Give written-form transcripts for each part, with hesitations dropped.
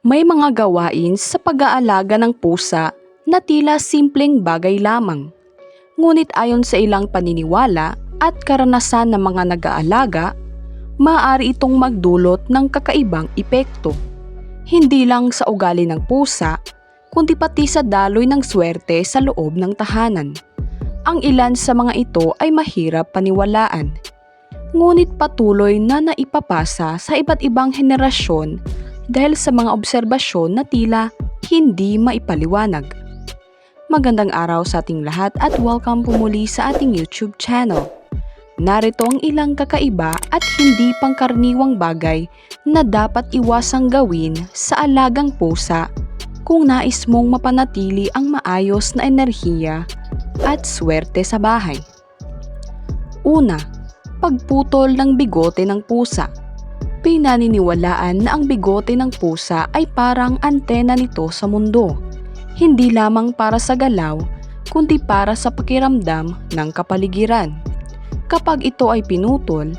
May mga gawain sa pag-aalaga ng pusa na tila simpleng bagay lamang. Ngunit ayon sa ilang paniniwala at karanasan ng mga nag-aalaga, maaari itong magdulot ng kakaibang epekto. Hindi lang sa ugali ng pusa, kundi pati sa daloy ng swerte sa loob ng tahanan. Ang ilan sa mga ito ay mahirap paniwalaan, ngunit patuloy na naipapasa sa iba't ibang henerasyon dahil sa mga obserbasyon na tila hindi maipaliwanag. Magandang araw sa ating lahat at welcome po muli sa ating YouTube channel. Narito ang ilang kakaiba at hindi pangkaraniwang bagay na dapat iwasang gawin sa alagang pusa kung nais mong mapanatili ang maayos na enerhiya at swerte sa bahay. Una, pagputol ng bigote ng pusa. Pinaniniwalaan na ang bigote ng pusa ay parang antena nito sa mundo. Hindi lamang para sa galaw, kundi para sa pakiramdam ng kapaligiran. Kapag ito ay pinutol,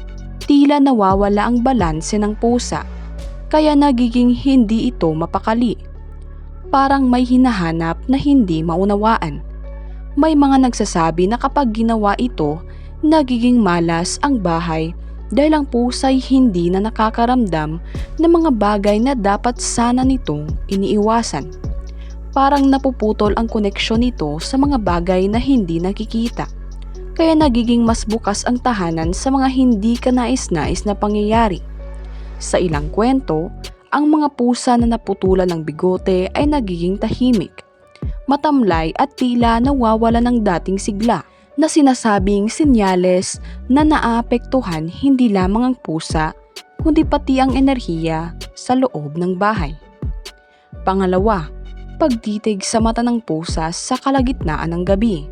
tila nawawala ang balanse ng pusa, kaya nagiging hindi ito mapakali. Parang may hinahanap na hindi maunawaan. May mga nagsasabi na kapag ginawa ito, nagiging malas ang bahay dahil ang pusa'y hindi na nakakaramdam ng mga bagay na dapat sana nitong iniiwasan. Parang napuputol ang koneksyon nito sa mga bagay na hindi nakikita. Kaya nagiging mas bukas ang tahanan sa mga hindi kanais-nais na pangyayari. Sa ilang kwento, ang mga pusa na naputulan ng bigote ay nagiging tahimik, matamlay at tila nawawala ng dating sigla na sinasabing senyales na naapektuhan hindi lamang ang pusa kundi pati ang enerhiya sa loob ng bahay. Pangalawa, pagtitig sa mata ng pusa sa kalagitnaan ng gabi.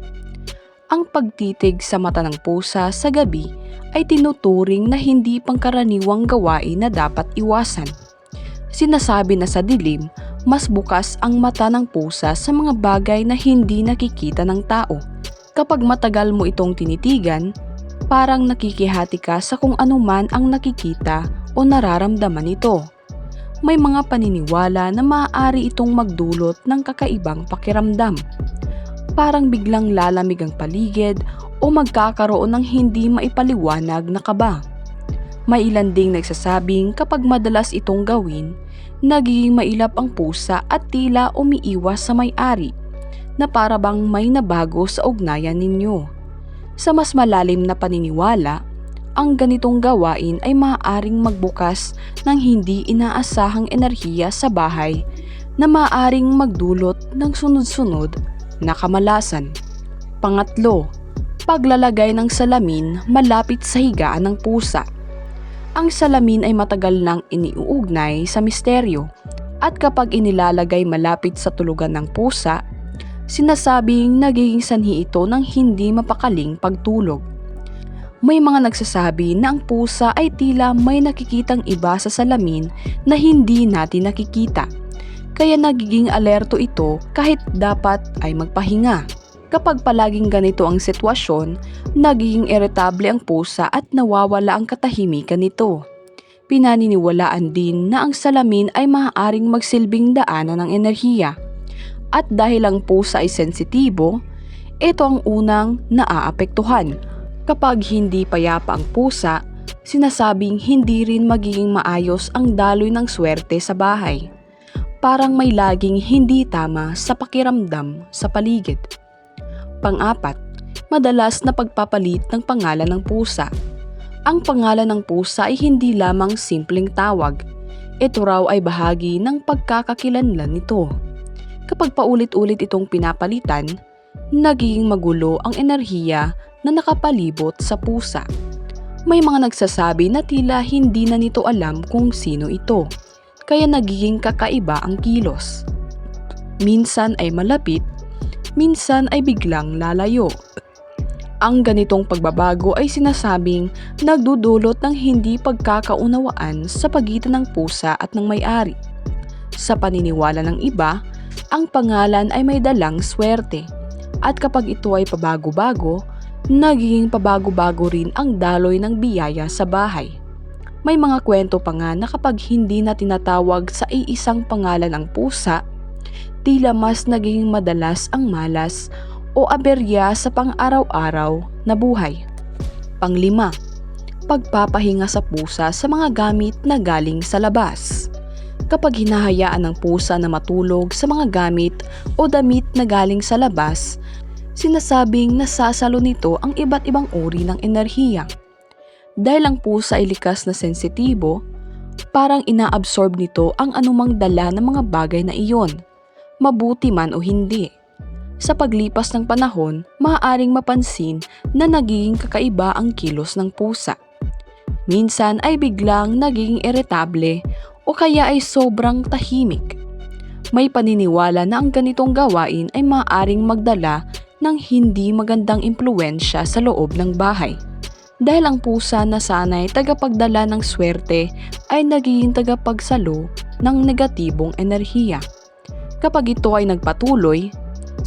Ang pagtitig sa mata ng pusa sa gabi ay tinuturing na hindi pangkaraniwang gawain na dapat iwasan. Sinasabi na sa dilim, mas bukas ang mata ng pusa sa mga bagay na hindi nakikita ng tao. Kapag matagal mo itong tinitigan, parang nakikihati ka sa kung ano man ang nakikita o nararamdaman ito. May mga paniniwala na maaari itong magdulot ng kakaibang pakiramdam. Parang biglang lalamig ang paligid o magkakaroon ng hindi maipaliwanag na kaba. May ilan ding nagsasabing kapag madalas itong gawin, nagiging mailap ang pusa at tila umiiwas sa may-ari na para bang may nabago sa ugnayan ninyo. Sa mas malalim na paniniwala, ang ganitong gawain ay maaaring magbukas ng hindi inaasahang enerhiya sa bahay na maaaring magdulot ng sunod-sunod na kamalasan. Pangatlo, paglalagay ng salamin malapit sa higaan ng pusa. Ang salamin ay matagal nang iniuugnay sa misteryo at kapag inilalagay malapit sa tulugan ng pusa, sinasabing nagiging sanhi ito ng hindi mapakaling pagtulog. May mga nagsasabi na ang pusa ay tila may nakikitang iba sa salamin na hindi natin nakikita, kaya nagiging alerto ito kahit dapat ay magpahinga. Kapag palaging ganito ang sitwasyon, nagiging iritable ang pusa at nawawala ang katahimikan nito. Pinaniniwalaan din na ang salamin ay maaaring magsilbing daanan ng enerhiya. At dahil ang pusa ay sensitibo, ito ang unang naaapektuhan. Kapag hindi payapa ang pusa, sinasabing hindi rin magiging maayos ang daloy ng swerte sa bahay. Parang may laging hindi tama sa pakiramdam sa paligid. Pang-apat, madalas na pagpapalit ng pangalan ng pusa. Ang pangalan ng pusa ay hindi lamang simpleng tawag. Ito raw ay bahagi ng pagkakakilanlan nito. Kapag paulit-ulit itong pinapalitan, nagiging magulo ang enerhiya na nakapalibot sa pusa. May mga nagsasabi na tila hindi na nito alam kung sino ito, kaya nagiging kakaiba ang kilos. Minsan ay malapit, minsan ay biglang lalayo. Ang ganitong pagbabago ay sinasabing nagdudulot ng hindi pagkakaunawaan sa pagitan ng pusa at ng may-ari. Sa paniniwala ng iba, ang pangalan ay may dalang swerte at kapag ito ay pabago-bago, nagiging pabago-bago rin ang daloy ng biyaya sa bahay. May mga kwento pa nga na kapag hindi na tinatawag sa iisang pangalan ang pusa, tila mas naging madalas ang malas o aberya sa pang-araw-araw na buhay. Panglima, pagpapahinga sa pusa sa mga gamit na galing sa labas. Kapag hinahayaan ng pusa na matulog sa mga gamit o damit na galing sa labas, sinasabing nasasalo nito ang iba't ibang uri ng enerhiya. Dahil ang pusa ay likas na sensitibo, parang inaabsorb nito ang anumang dala ng mga bagay na iyon, mabuti man o hindi. Sa paglipas ng panahon, maaaring mapansin na nagiging kakaiba ang kilos ng pusa. Minsan ay biglang nagiging iritable o kaya ay sobrang tahimik. May paniniwala na ang ganitong gawain ay maaaring magdala ng hindi magandang impluwensya sa loob ng bahay. Dahil ang pusa na sanay tagapagdala ng swerte ay nagiging tagapagsalo ng negatibong enerhiya. Kapag ito ay nagpatuloy,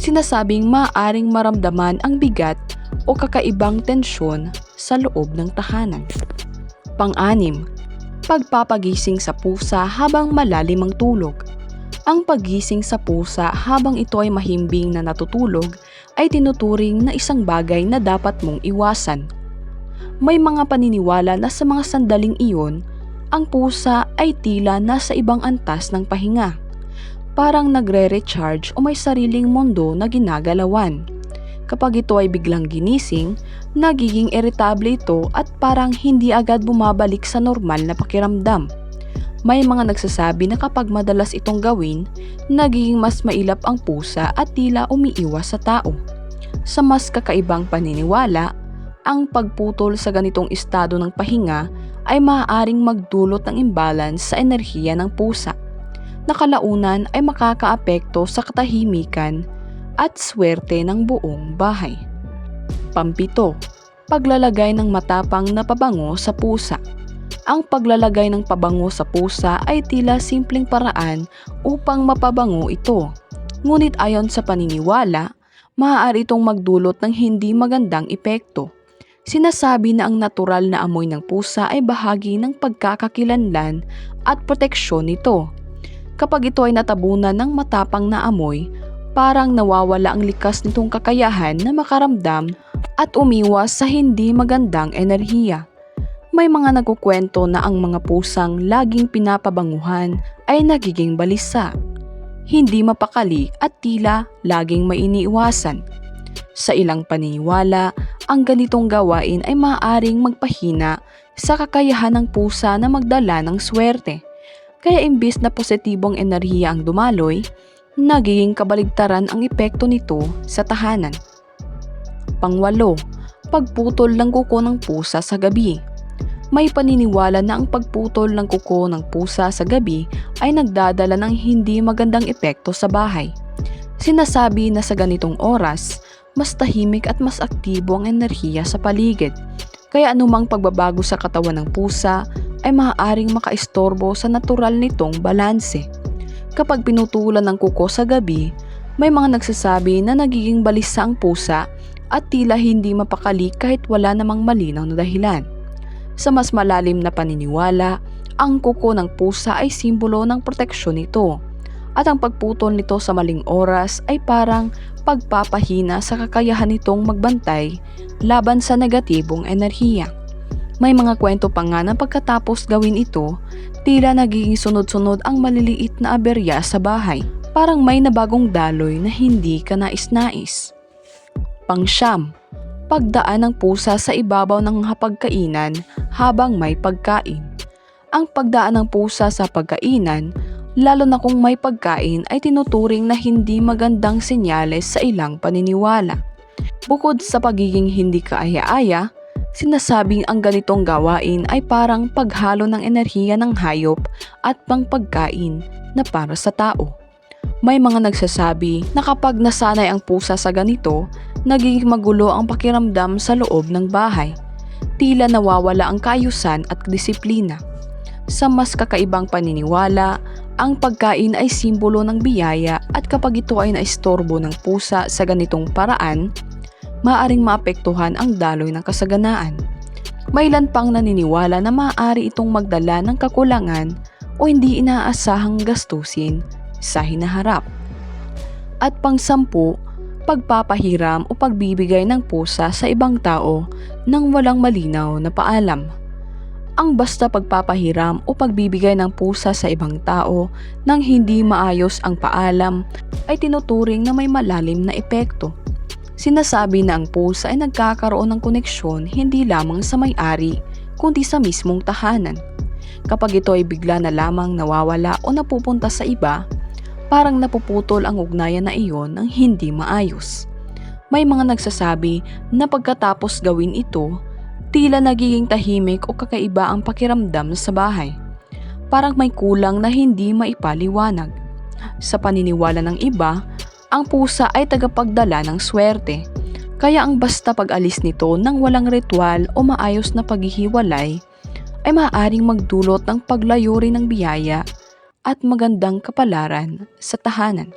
sinasabing maaaring maramdaman ang bigat o kakaibang tensyon sa loob ng tahanan. Pang-anim, pagpapagising sa pusa habang malalim ang tulog. Ang paggising sa pusa habang ito ay mahimbing na natutulog ay tinuturing na isang bagay na dapat mong iwasan. May mga paniniwala na sa mga sandaling iyon, ang pusa ay tila nasa ibang antas ng pahinga. Parang nagre-recharge o may sariling mundo na ginagalawan. Kapag ito ay biglang ginising, nagiging irritable ito at parang hindi agad bumabalik sa normal na pakiramdam. May mga nagsasabi na kapag madalas itong gawin, nagiging mas mailap ang pusa at tila umiiwas sa tao. Sa mas kakaibang paniniwala, ang pagputol sa ganitong estado ng pahinga ay maaaring magdulot ng imbalance sa enerhiya ng pusa, na kalaunan ay makakaapekto sa katahimikan at swerte ng buong bahay. Pampito, paglalagay ng matapang na pabango sa pusa. Ang paglalagay ng pabango sa pusa ay tila simpleng paraan upang mapabango ito. Ngunit ayon sa paniniwala, maaari itong magdulot ng hindi magandang epekto. Sinasabi na ang natural na amoy ng pusa ay bahagi ng pagkakakilanlan at proteksyon nito. Kapag ito ay natabunan ng matapang na amoy, parang nawawala ang likas nitong kakayahan na makaramdam at umiwas sa hindi magandang enerhiya. May mga nagkukwento na ang mga pusang laging pinapabanguhan ay nagiging balisa, hindi mapakali at tila laging may iniiwasan. Sa ilang paniniwala, ang ganitong gawain ay maaaring magpahina sa kakayahan ng pusa na magdala ng swerte. Kaya imbis na positibong enerhiya ang dumaloy, nagiging kabaligtaran ang epekto nito sa tahanan. Pangwalo, pagputol ng kuko ng pusa sa gabi. May paniniwala na ang pagputol ng kuko ng pusa sa gabi ay nagdadala ng hindi magandang epekto sa bahay. Sinasabi na sa ganitong oras, mas tahimik at mas aktibo ang enerhiya sa paligid. Kaya anumang pagbabago sa katawan ng pusa ay maaaring makaistorbo sa natural nitong balanse. Kapag pinutulan ng kuko sa gabi, may mga nagsasabi na nagiging balisa ang pusa at tila hindi mapakali kahit wala namang malinaw na dahilan. Sa mas malalim na paniniwala, ang kuko ng pusa ay simbolo ng proteksyon nito. At ang pagputol nito sa maling oras ay parang pagpapahina sa kakayahan nitong magbantay laban sa negatibong enerhiya. May mga kwento pa nga na pagkatapos gawin ito, tila nagiging sunod-sunod ang maliliit na aberya sa bahay. Parang may nabagong daloy na hindi ka nais-nais. Pangsyam, pagdaan ng pusa sa ibabaw ng hapagkainan habang may pagkain. Ang pagdaan ng pusa sa pagkainan, lalo na kung may pagkain, ay tinuturing na hindi magandang senyales sa ilang paniniwala. Bukod sa pagiging hindi kaaya-aya, sinasabing ang ganitong gawain ay parang paghalo ng enerhiya ng hayop at pangpagkain na para sa tao. May mga nagsasabi na kapag nasanay ang pusa sa ganito, nagiging magulo ang pakiramdam sa loob ng bahay. Tila nawawala ang kaayusan at disiplina. Sa mas kakaibang paniniwala, ang pagkain ay simbolo ng biyaya at kapag ito ay naistorbo ng pusa sa ganitong paraan, maaaring maapektuhan ang daloy ng kasaganaan. May ilan pang naniniwala na maaari itong magdala ng kakulangan o hindi inaasahang gastusin sa hinaharap. At pang-10, pagpapahiram o pagbibigay ng pusa sa ibang tao nang walang malinaw na paalam. Ang basta pagpapahiram o pagbibigay ng pusa sa ibang tao nang hindi maayos ang paalam ay tinuturing na may malalim na epekto. Sinasabi na ang pusa ay nagkakaroon ng koneksyon hindi lamang sa may-ari kundi sa mismong tahanan. Kapag ito ay bigla na lamang nawawala o napupunta sa iba, parang napuputol ang ugnayan na iyon ng hindi maayos. May mga nagsasabi na pagkatapos gawin ito, tila nagiging tahimik o kakaiba ang pakiramdam sa bahay. Parang may kulang na hindi maipaliwanag. Sa paniniwala ng iba, ang pusa ay tagapagdala ng swerte. Kaya ang basta pag-alis nito ng walang ritual o maayos na paghihiwalay ay maaaring magdulot ng paglayo rin ng biyaya at magandang kapalaran sa tahanan.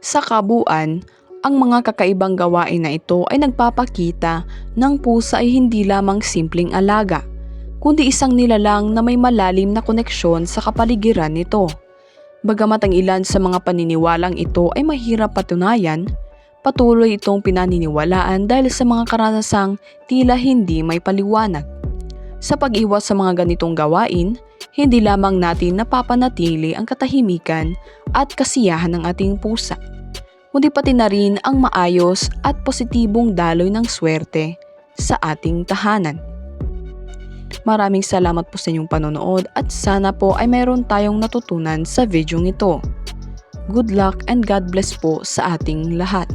Sa kabuuan, ang mga kakaibang gawain na ito ay nagpapakita ng pusa ay hindi lamang simpleng alaga, kundi isang nilalang na may malalim na koneksyon sa kapaligiran nito. Bagamat ang ilan sa mga paniniwalang ito ay mahirap patunayan, patuloy itong pinaniniwalaan dahil sa mga karanasang tila hindi may paliwanag. Sa pag-iwas sa mga ganitong gawain, hindi lamang natin napapanatili ang katahimikan at kasiyahan ng ating pusa, kundi pati na rin ang maayos at positibong daloy ng swerte sa ating tahanan. Maraming salamat po sa inyong panonood at sana po ay mayroon tayong natutunan sa video ito. Good luck and God bless po sa ating lahat.